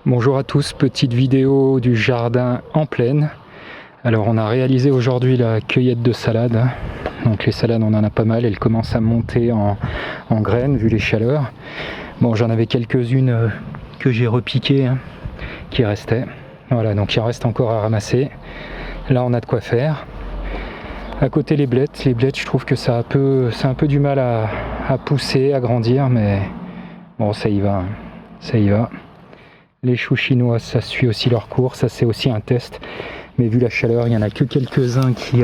Bonjour à tous, petite vidéo du jardin en plaine. Alors on a réalisé aujourd'hui la cueillette de salades. Donc les salades on en a pas mal, elles commencent à monter en graines vu les chaleurs. Bon, j'en avais quelques-unes que j'ai repiquées qui restaient. Voilà, donc il en reste encore à ramasser. Là on a de quoi faire. À côté les blettes je trouve que ça a un peu du mal à pousser, à grandir, mais bon ça y va, ça y va. Les choux chinois, ça suit aussi leur cours, ça c'est aussi un test. Mais vu la chaleur, il n'y en a que quelques-uns qui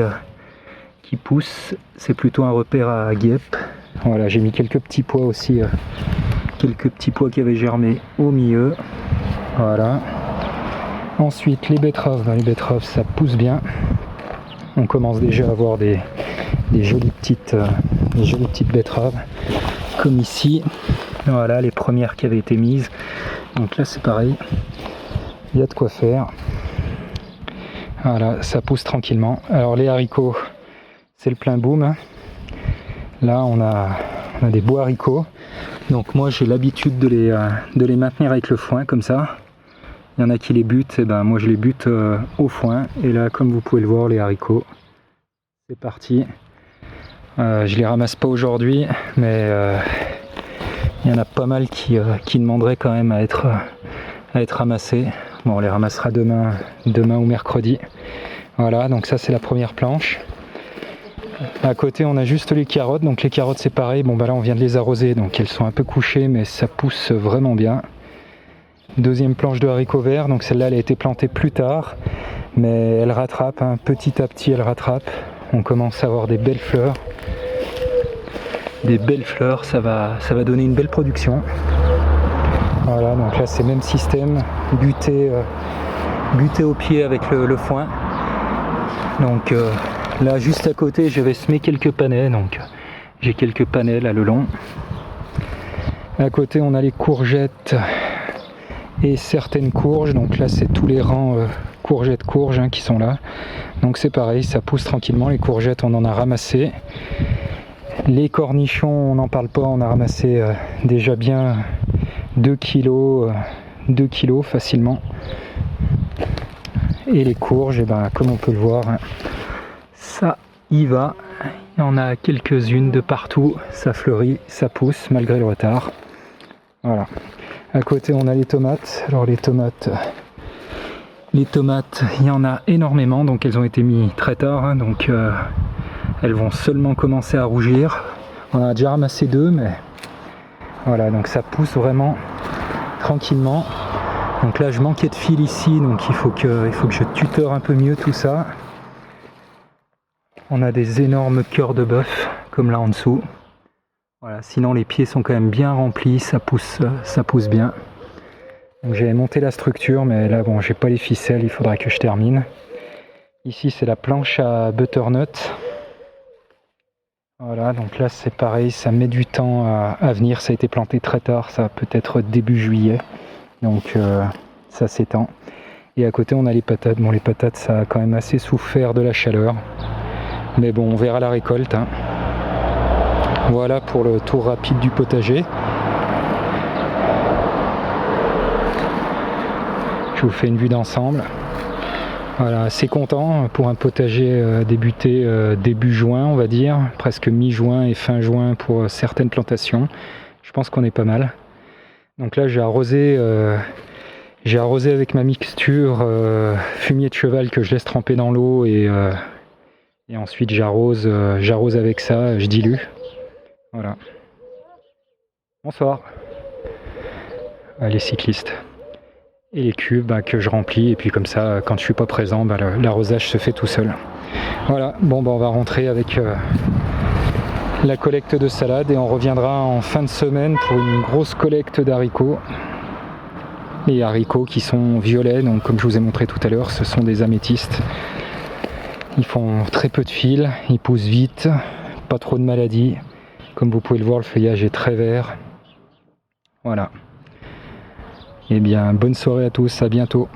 poussent. C'est plutôt un repère à guêpes. Voilà, j'ai mis quelques petits pois aussi, quelques petits pois qui avaient germé au milieu. Voilà. Ensuite, les betteraves. Les betteraves, ça pousse bien. On commence déjà à avoir des jolies petites betteraves, comme ici. Voilà, les premières qui avaient été mises. Donc là c'est pareil, il y a de quoi faire. Voilà, ça pousse tranquillement. Alors les haricots, c'est le plein boom. Là on a des beaux haricots. Donc moi j'ai l'habitude de les maintenir avec le foin comme ça. Il y en a qui les butent, et ben moi je les bute au foin. Et là comme vous pouvez le voir, les haricots, c'est parti. Je les ramasse pas aujourd'hui, mais il y en a pas mal qui demanderaient quand même à être ramassés. Bon, on les ramassera demain ou mercredi. Voilà, donc ça c'est la première planche. À côté on a juste les carottes, donc les carottes c'est pareil. Bon bah là on vient de les arroser, donc elles sont un peu couchées, mais ça pousse vraiment bien. Deuxième planche de haricots verts, donc celle-là elle a été plantée plus tard, mais elle rattrape, petit à petit elle rattrape. On commence à avoir des belles fleurs. Ça va donner une belle production. Voilà, donc là c'est même système, buté au pied avec le foin. Donc là juste à côté je vais semer quelques panais, donc j'ai quelques panais là le long. À côté on a les courgettes et certaines courges, donc là c'est tous les rangs courgettes qui sont là. Donc c'est pareil, ça pousse tranquillement. Les courgettes on en a ramassé. Les cornichons, on n'en parle pas, on a ramassé déjà bien 2 kilos facilement. Et les courges, comme on peut le voir, ça y va. Il y en a quelques-unes de partout, ça fleurit, ça pousse malgré le retard. Voilà. À côté, on a les tomates. Alors les tomates, il y en a énormément, donc elles ont été mises très tard, donc elles vont seulement commencer à rougir. On a déjà ramassé 2, mais voilà, donc ça pousse vraiment tranquillement. Donc là je manquais de fil ici, donc il faut que je tuteur un peu mieux tout ça. On a des énormes cœurs de bœuf comme là en dessous. Voilà, sinon les pieds sont quand même bien remplis, ça pousse bien. Donc j'avais monté la structure, mais là bon, j'ai pas les ficelles, il faudra que je termine. Ici c'est la planche à butternut. Voilà, donc là c'est pareil, ça met du temps à venir, ça a été planté très tard, ça peut être début juillet, donc ça s'étend. Et à côté on a les patates. Bon, les patates ça a quand même assez souffert de la chaleur, mais bon on verra la récolte. Voilà pour le tour rapide du potager. Je vous fais une vue d'ensemble. Voilà, assez content pour un potager débuté début juin, on va dire, presque mi-juin et fin juin pour certaines plantations. Je pense qu'on est pas mal. Donc là j'ai arrosé avec ma mixture fumier de cheval que je laisse tremper dans l'eau et ensuite j'arrose avec ça, je dilue. Voilà. Bonsoir. Les cyclistes. Et les cubes que je remplis, et puis comme ça quand je suis pas présent, l'arrosage se fait tout seul. Voilà, bon on va rentrer avec la collecte de salade et on reviendra en fin de semaine pour une grosse collecte d'haricots. Les haricots qui sont violets, donc comme je vous ai montré tout à l'heure, ce sont des améthystes. Ils font très peu de fils, ils poussent vite, pas trop de maladies. Comme vous pouvez le voir, le feuillage est très vert. Voilà. Eh bien, bonne soirée à tous, à bientôt.